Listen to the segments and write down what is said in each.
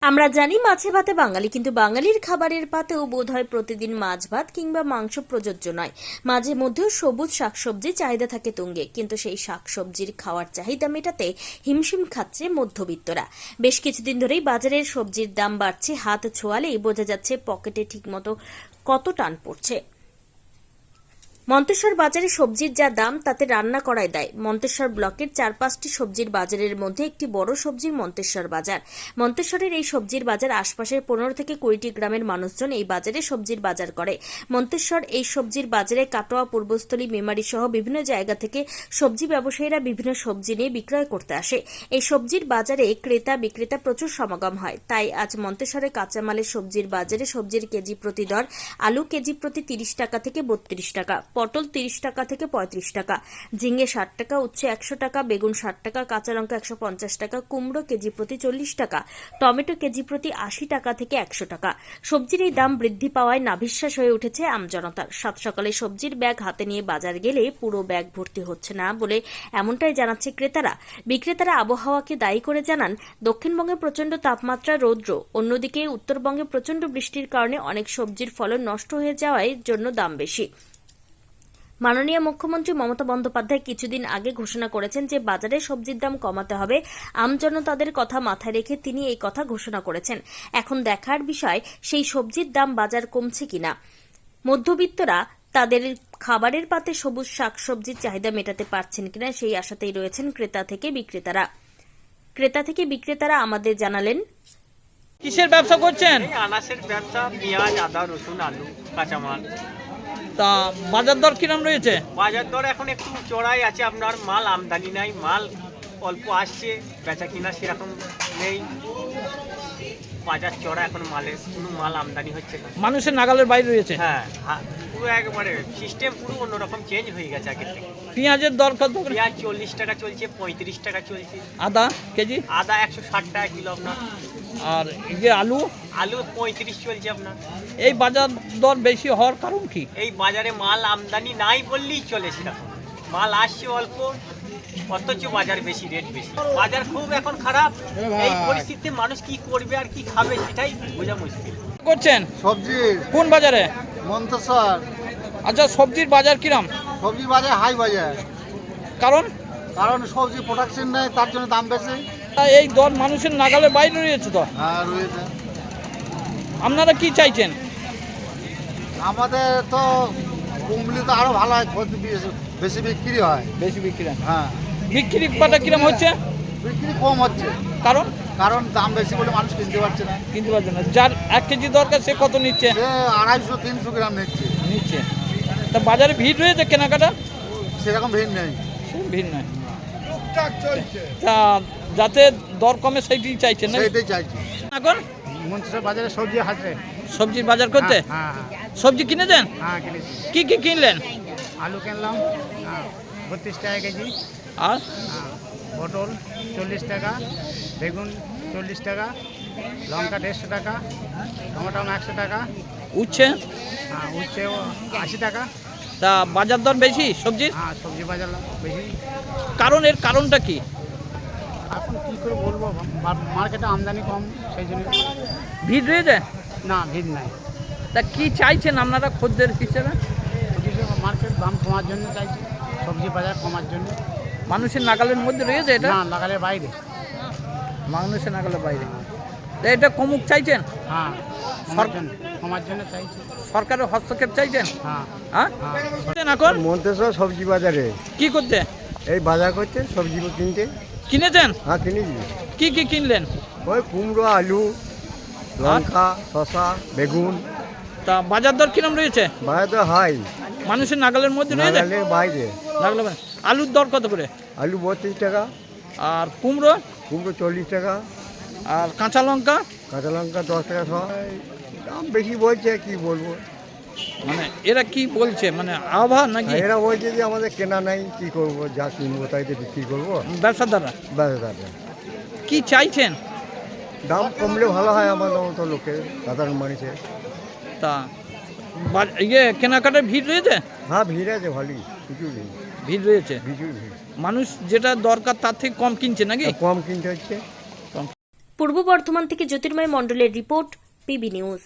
আমরা জানি মাছে ভাতে বাঙালি, কিন্তু বাঙালির খাবারের পাতেও বোধহয় প্রতিদিন মাছ ভাত কিংবা মাংস প্রযোজ্য নয়। মাঝে মধ্যেও সবুজ শাকসবজি চাহিদা থাকে তুঙ্গে, কিন্তু সেই শাকসবজির খাওয়ার চাহিদা মেটাতে হিমশিম খাচ্ছে মধ্যবিত্তরা। বেশ কিছুদিন ধরেই বাজারের সবজির দাম বাড়ছে, হাত ছোঁয়ালেই বোঝা যাচ্ছে পকেটে ঠিকমতো কত টান পড়ছে। মন্তেশ্বর বাজারে সবজির যা দাম তাতে রান্না করাই দেয়। মন্তেশ্বর ব্লকের 4-5টি সবজির বাজারের মধ্যে একটি বড় সবজির মন্তেশ্বর বাজার। মন্তেশ্বরের এই সবজির বাজার আশপাশের 15 থেকে 20টি গ্রামের মানুষজন এই বাজারে সবজির বাজার করে। মন্তেশ্বর এই সবজির বাজারে কাটোয়া, পূর্বস্থলী, মেমারি সহ বিভিন্ন জায়গা থেকে সবজি ব্যবসায়ীরা বিভিন্ন সবজি নিয়ে বিক্রয় করতে আসে। এই সবজির বাজারে ক্রেতা বিক্রেতা প্রচুর সমাগম হয়। তাই আজ মন্তেশ্বরে কাঁচামালের সবজির বাজারে সবজির কেজি প্রতি দর: আলু কেজি প্রতি 30 টাকা থেকে 32 টাকা, পটল 30 টাকা থেকে 35 টাকা, ঝিঙে 60 টাকা, উচ্ছে 100 টাকা, বেগুন 60 টাকা, কাঁচা লঙ্কা 150 টাকা, কুমড়ো কেজি প্রতি 40 টাকা, টমেটো কেজি প্রতি 80 টাকা থেকে 100 টাকা। সবজির এই দাম বৃদ্ধি পাওয়ায় নাভিশ্বাস হয়ে উঠেছে আমজনতার। সাত সকালে সবজির ব্যাগ হাতে নিয়ে বাজার গেলে পুরো ব্যাগ ভর্তি হচ্ছে না বলে এমনটাই জানাচ্ছে ক্রেতারা। বিক্রেতারা আবহাওয়াকে দায়ী করে জানান, দক্ষিণবঙ্গে প্রচণ্ড তাপমাত্রা, রৌদ্র, অন্যদিকে উত্তরবঙ্গে প্রচণ্ড বৃষ্টির কারণে অনেক সবজির ফলন নষ্ট হয়ে যাওয়ার জন্য দাম বেশি। মাননীয় মুখ্যমন্ত্রী মমতা বন্দ্যোপাধ্যায় কিছুদিন আগে ঘোষণা করেছেন যে বাজারে সবজির দাম কমাতে হবে। আমজনতাদের কথা মাথায় রেখে তিনি এই কথা ঘোষণা করেছেন। এখন দেখার বিষয় সেই সবজির দাম বাজার কমছে কিনা। মধ্যবিত্তরা তাদের খাবারের পাতে সবুজ শাকসবজির চাহিদা মেটাতে পারছেন কিনা সেই আশাতেই রয়েছেন ক্রেতা থেকে বিক্রেতারা আমাদের জানালেন। কিসের ব্যবসা করছেন? আনাসের ব্যবসা, পেঁয়াজ, আদা, রসুন, আলু, কাঁচামাল। তা বাজার দর কিরম রয়েছে? বাজার দর এখন একটু চড়াই আছে, আপনার মাল আমদানি নাই, মাল অল্প আসছে, বেচা কিনা সেরকম নেই, বাজার চড়া, এখন মালের কোনো মাল আমদানি হচ্ছে না, মানুষের নাগালের বাইরে রয়েছে। হ্যাঁ, পুরো একবারে সিস্টেম পুরো অন্যরকম চেঞ্জ হয়ে গেছে আগের থেকে। পেঁয়াজের দর কত? পেঁয়াজ 40 টাকা চলছে, 35 টাকা চলছে। আদা কেজি? আদা 160 টাকা কিলো আপনার। আর এই যে আলু? আলু 35 চলছে আপনার। এই বাজার দর বেশি হওয়ার কারণ কি? এই বাজারে মাল আমদানি নাই বললেই চলে, সেরকম মাল আসছে অল্প, অথচ বাজার বেশি, রেট বেশি। বাজার খুব এখন খারাপ। এই পরিস্থিতিতে মানুষ কি করবে আর কি খাবে সেটাই বোঝা মুশকিল। করছেন সবজি কোন বাজারে? মন্তেশ্বর। আচ্ছা, সবজির বাজার কিরম? সবজি বাজার হাই বাজার, কারণ কারণ সবজি প্রোডাকশন নেই, তার জন্য দাম বেশি। এই দর মানুষের নাগালের বাইরে রয়েছে। তো হ্যাঁ, রয়েছে। আপনারা কি চাইছেন? আমাদের তো কুমলি তো আরো ভালো হয়, বেশি বিক্রি হয়। বেশি বিক্রি? হ্যাঁ, বিক্রি পাটা কিরম হচ্ছে? বিক্রি কম হচ্ছে, কারণ কারণ দাম বেশি বলে মানুষ কিনতে পারছে না। কিনতে পারছে না। যার 1 কেজি দরকার সে কত নিচ্ছে? সে 250-300 গ্রাম নিচ্ছে। তা বাজারে ভিড় রয়েছে কেনাকাটা? সেরকম ভিড় নেই। ভিড় নয়। তা যাতে দর কমে সেইটাই চাইছেন না? সেইটাই চাইছি। এখন মন্তেশ্বর বাজারে সবজি হাসে। সবজির বাজার করতে? হ্যাঁ, সবজি কিনেছেন? হ্যাঁ, কিনেছি। কি কি কিনলেন? আলু কিনলাম 32 টাকা কেজি, আর পটল 40 টাকা, বেগুন 40 টাকা, লঙ্কা 150 টাকা, টমেটো 100 টাকা, উচ্ছে? উচ্ছে 80 টাকা। তা বাজার দর বেশি সবজির? হ্যাঁ, সবজি বাজার বেশি। এর কারণটা কি? এখন কী করে বলবো, মার্কেটে আমদানি কম, সেই জন্য। ভিড় রয়েছে? না, ভিড় নাই। তা কি চাইছেন আপনারা খদ্দের হিসেবে? মার্কেট দাম কমার জন্য চাইছি, সবজি বাজার কমার জন্য। মানুষের নাগালের মধ্যে রয়েছে এটা? না, লাগালের বাইরে। মানুষের নাগালের বাইরে। তা এটা কমুক চাইছেন? হ্যাঁ, কমার জন্য চাইছি। সরকারের হস্তক্ষেপ চাইছেন? হ্যাঁ, হ্যাঁ। এখন মন্তেশ্বর সবজি বাজারে কি করতে? এই বাজার করতে, সবজি কিনতে। কিনেছেন? হ্যাঁ, কিনেছি। কি কি কিনলেন? ওই কুমড়ো, আলু, লঙ্কা, শশা, বেগুন। তা বাজার দর কিরম রয়েছে? বাজার তো হাই, মানুষের নাগালের মধ্যে রয়েছে? নাগালের বাইরে। আলুর দর কত করে? আলু 32 টাকা, আর কুমড়ো? কুমড়ো 40 টাকা, আর কাঁচা লঙ্কা? কাঁচা লঙ্কা 10 টাকা সব। দাম বেশি বলছে, কি বলবো। মানে এরা কি বলছে, মানে আবহাওয়া নাকি? এরা বলছে যে আমাদের কেনা নাই, কি করব, যা কিনবো তাই তো বিক্রি করবো। ব্যবসাদাররা ব্যবসাদাররা কি চাইছেন? দাম কমলে ভালো হয় আমাদের মতো লোকের, সাধারণ মানুষের। তা কেনাকাটার ভিড় রয়েছে? হ্যাঁ, ভিড় আছে ভালোই, প্রচুর ভিড় রয়েছে। প্রচুর ভিড়। মানুষ যেটা দরকার তার থেকে কম কিনছে নাকি? কম কিনতে হচ্ছে। পূর্ব বর্ধমান থেকে জ্যোতির্ময় মণ্ডলের রিপোর্ট, পিবি নিউজ।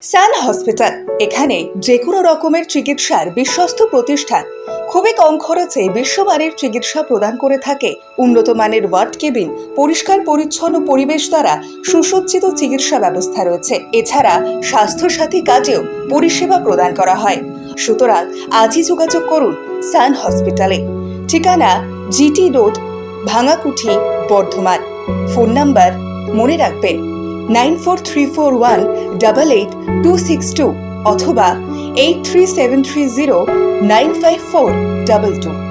সান হসপিটাল, এখানে যে কোনো রকমের চিকিৎসার বিশ্বস্ত প্রতিষ্ঠান। খুবই কম খরচে বিশ্বমানের চিকিৎসা প্রদান করে থাকে। উন্নত মানের ওয়ার্ড কেবিন, পরিষ্কার পরিচ্ছন্ন পরিবেশ দ্বারা সুসজ্জিত চিকিৎসা ব্যবস্থা রয়েছে। এছাড়া স্বাস্থ্যসাথী কাজেও পরিষেবা প্রদান করা হয়। সুতরাং আজই যোগাযোগ করুন সান হসপিটালে। ঠিকানা GT road, Bhangakuthi, Bardhaman. Phone number মনে রাখবেন 9434188262 অথবা 83730954222।